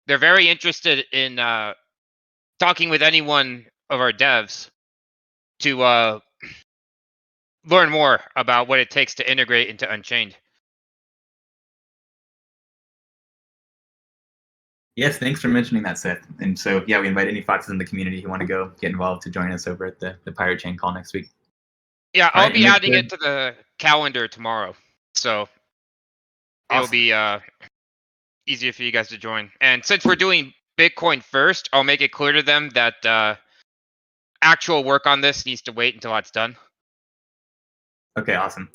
They're very interested in talking with any one of our devs to learn more about what it takes to integrate into Unchained. Yes, thanks for mentioning that, Seth. And so, yeah, we invite any Foxes in the community who want to go get involved to join us over at the Pirate Chain call next week. Yeah, I'll be adding it to the calendar tomorrow, so it'll be easier for you guys to join. And since we're doing Bitcoin first, I'll make it clear to them that actual work on this needs to wait until that's done. Okay, awesome.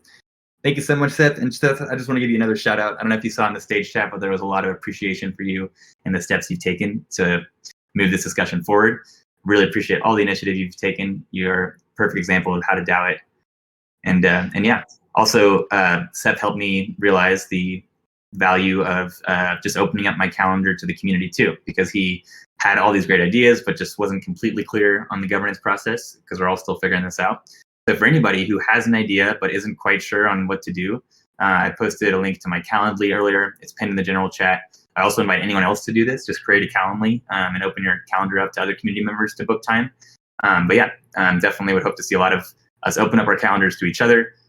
Thank you so much, Seth. And Seth, I just want to give you another shout out. I don't know if you saw in the stage chat, but there was a lot of appreciation for you and the steps you've taken to move this discussion forward. Really appreciate all the initiative you've taken. You're a perfect example of how to DAO it. And yeah, also Seth helped me realize the value of just opening up my calendar to the community too, because he had all these great ideas, but just wasn't completely clear on the governance process because we're all still figuring this out. So for anybody who has an idea but isn't quite sure on what to do, I posted a link to my Calendly earlier. It's pinned in the general chat. I also invite anyone else to do this. Just create a Calendly and open your calendar up to other community members to book time. But yeah, definitely would hope to see a lot of us open up our calendars to each other,